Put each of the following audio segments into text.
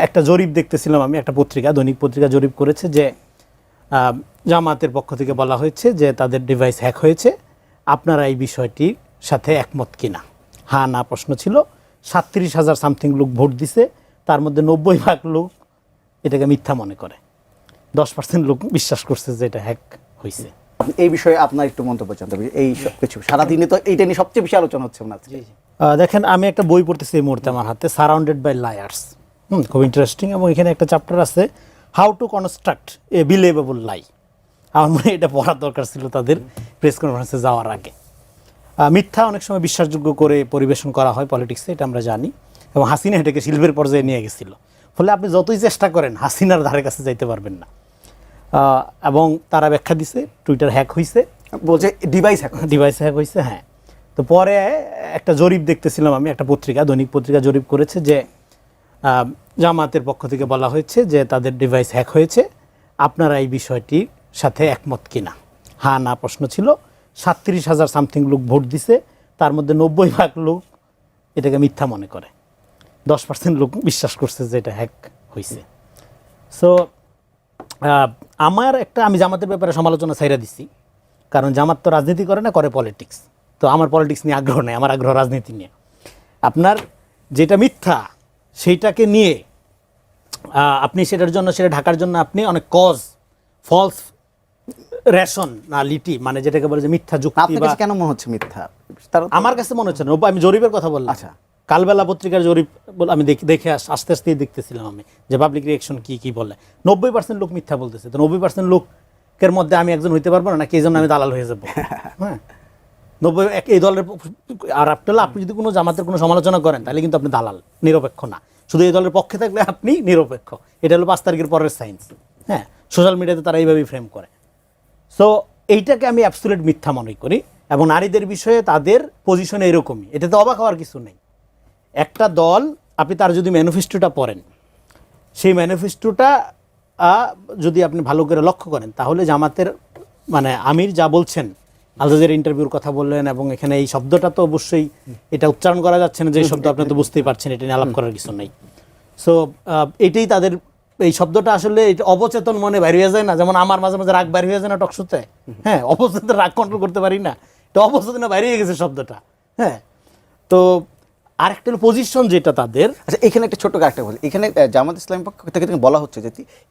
একটা জরিপ দেখতেছিলাম আমি, একটা পত্রিকা, দৈনিক পত্রিকা জরিপ করেছে যে জামাতের পক্ষ থেকে বলা হয়েছে যে তাদের ডিভাইস হ্যাক হয়েছে, আপনারা এই বিষয়টির সাথে একমত কিনা। হ্যাঁ না প্রশ্ন ছিল। 37,000 সামথিং লোক ভোট দিছে, তার মধ্যে 90% লোক এটাকে মিথ্যা মনে করে, 10% লোক বিশ্বাস করছে যে এটা হ্যাক হয়েছে। এই বিষয়ে আপনার একটু মন্তব্য জানতে হবে। এই সব কিছু সারাদিনে তো এইটা নিয়ে সবচেয়ে বেশি আলোচনা হচ্ছে না। দেখেন, আমি একটা বই পড়তেছি এই মুহূর্তে আমার হাতে, সারাউন্ডেড বাই লায়ার্স। খুব ইন্টারেস্টিং, এবং এখানে একটা চ্যাপ্টার আছে how to construct a believable lie. আমার মনে হয় এটা পড়ার দরকার ছিল তাদের প্রেস কনফারেন্সে যাওয়ার আগে। মিথ্যা অনেক সময় বিশ্বাসযোগ্য করে পরিবেশন করা হয় পলিটিক্সে, এটা আমরা জানি, এবং হাসিনা এটাকে শিল্পের পর্যায়ে নিয়ে গেছিল। ফলে আপনি যতই চেষ্টা করেন হাসিনার ধারে কাছে যাইতে পারবেন না। এবং তারা ব্যাখ্যা দিছে টুইটার হ্যাক হয়েছে, বলছে ডিভাইস হ্যাক হয়েছে। হ্যাঁ, তো পরে একটা জরিপ দেখতেছিলাম আমি, একটা পত্রিকা, দৈনিক পত্রিকা জরিপ করেছে যে জামাতের পক্ষ থেকে বলা হয়েছে যে তাদের ডিভাইস হ্যাক হয়েছে, আপনারা এই বিষয়টির সাথে একমত কিনা। হ্যাঁ না প্রশ্ন ছিল। 37,000 সামথিং লোক ভোট দিছে, তার মধ্যে 90% লোক এটাকে মিথ্যা মনে করে, 10% লোক বিশ্বাস করছে যে এটা হ্যাক হয়েছে। সো আমি জামাতের ব্যাপারে সমালোচনা ছাইরা দিছি, কারণ জামাত তো রাজনীতি করে না, করে পলিটিক্স। তো আমার পলিটিক্স নিয়ে আগ্রহ নেই, আমার আগ্রহ রাজনীতি নিয়ে। আপনার যেটা মিথ্যা সেইটাকে নিয়ে আপনি সেটা ঢাকার জন্য আপনি অনেক কজ, ফলস রেশনালিটি, মানে যেটাকে বলে যে মিথ্যা যুক্তি। কেন মনে হচ্ছে মিথ্যা? আমার কাছে মনে হচ্ছে না। আমি জরিপের কথা বললাম। আচ্ছা, কালবেলা পত্রিকার জরিপ আমি দেখে আস্তে আস্তেই দেখতেছিলাম আমি যে পাবলিক রিঅ্যাকশন কি বলে। 90% লোক মিথ্যা বলতেছে। তো 90% লোকের মধ্যে আমি একজন হইতে পারবো না, নাকি এই জন্য আমি দালাল হয়ে যাবো? হ্যাঁ, 90 এই দলের। আর আপনি যদি কোনো জামাতের কোনো সমালোচনা করেন তাহলে কিন্তু আপনি দালাল, নিরপেক্ষ না। শুধু এই দলের পক্ষে থাকলে আপনি নিরপেক্ষ। এটা হলো 5 তারিখের পরের সায়েন্স। হ্যাঁ, সোশ্যাল মিডিয়াতে তারা এইভাবেই ফ্রেম করে। সো এইটাকে আমি অ্যাবসলিউট মিথ্যা মনে করি, এবং নারীদের বিষয়ে তাদের পজিশন এরকমই। এটাতে অবাক হওয়ার কিছু নেই। একটা দল, আপনি তার যদি ম্যানিফেস্টোটা পড়েন, সেই ম্যানিফেস্টোটা যদি আপনি ভালো করে লক্ষ্য করেন, তাহলে জামাতের মানে আমির যা বলছেন, আল জাজিরা ইন্টারভিউর কথা বললেন, এবং এখানে এই শব্দটা তো অবশ্যই এটা উচ্চারণ করা যাচ্ছে না, যে শব্দ আপনি তো বুঝতেই পারছেন, এটা নিয়ে আলাপ করার কিছু নেই। সো এটাই তাদের, এই শব্দটা আসলে অবচেতন মনে বাইরে হয়ে যায় না, যেমন আমার মাঝে মাঝে রাগ বাইরে হয়ে যায় না টকশোতে। হ্যাঁ, অবচেতন রাগ কন্ট্রোল করতে পারি না, তো অবচেতনে বাইরে হয়ে গেছে শব্দটা। হ্যাঁ, তো আরেকটা হলো পজিশন যেটা তাদের। আচ্ছা, এখানে একটা ছোট্ট একটা বলি। এখানে জামাত ইসলামের পক্ষ থেকে বলা হচ্ছে যে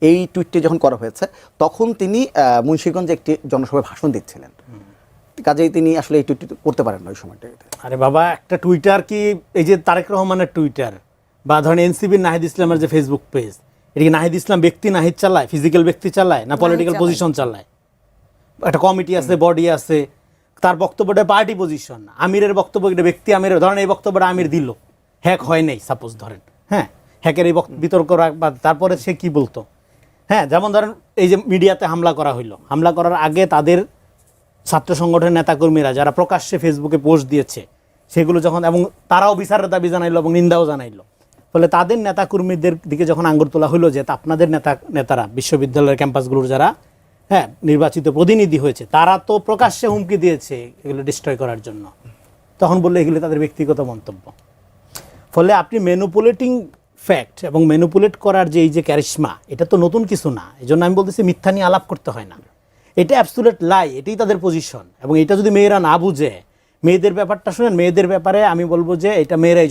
এই টুইটটি যখন করা হয়েছে তখন তিনি মুন্সিগঞ্জে একটি জনসভায় ভাষণ দিচ্ছিলেন, কাজেই তিনি আসলে এই টুইটটি করতে পারেন না ওই সময়টা। আরে বাবা, একটা টুইটার কি এই যে তারেক রহমানের টুইটার, বা ধরেন এনসিবির নাহিদ ইসলামের যে ফেসবুক পেজ, এটা কি নাহিদ ইসলাম ব্যক্তি নাহিদ চালায়, ফিজিক্যাল ব্যক্তি চালায়, না পলিটিক্যাল পজিশন চালায়? একটা কমিটি আছে, বডি আছে, তার বক্তব্যটা পার্টি পজিশন। আমিরের বক্তব্য এটা ব্যক্তি আমিরের, ধরেন এই বক্তব্যটা আমির দিল, হ্যাক হয় নাই সাপোজ ধরেন, হ্যাঁ, হ্যাকের এই বিতর্ক রাখবা, তারপরে সে কি বলতো? হ্যাঁ, যেমন ধরেন এই যে মিডিয়াতে হামলা করা হইলো, হামলা করার আগে তাদের ছাত্র সংগঠনের নেতাকর্মীরা যারা প্রকাশ্যে ফেসবুকে পোস্ট দিয়েছে সেগুলো যখন, এবং তারাও বিচারের দাবি জানাইলো এবং নিন্দাও জানাইলো, ফলে তাদের নেতাকর্মীদের দিকে যখন আঙ্গুল তোলা হলো যে আপনাদের নেতারা বিশ্ববিদ্যালয়ের ক্যাম্পাসগুলোর যারা নির্বাচিত প্রতিনিধি হয়েছে, তারা তো প্রকাশ্যে হুমকি দিয়েছে এগুলো ডিস্ট্রয় করার জন্য, তখন বললে এগুলো তাদের ব্যক্তিগত মন্তব্য। ফলে আপনি ম্যানিপুলেটিং ফ্যাক্ট এবং ম্যানিপুলেট করার যে এই যে ক্যারিশমা, এটা তো নতুন কিছু না। এই জন্য আমি বলতেছি মিথ্যা নিয়ে আলাপ করতে হয় না, এটা অ্যাবসলিউট লাই, এটাই তাদের পজিশন। এবং এটা যদি মেয়েরা না বুঝে, মেয়েদের ব্যাপারটা শুনেন, মেয়েদের ব্যাপারে আমি বলবো যে এটা মেয়েরাই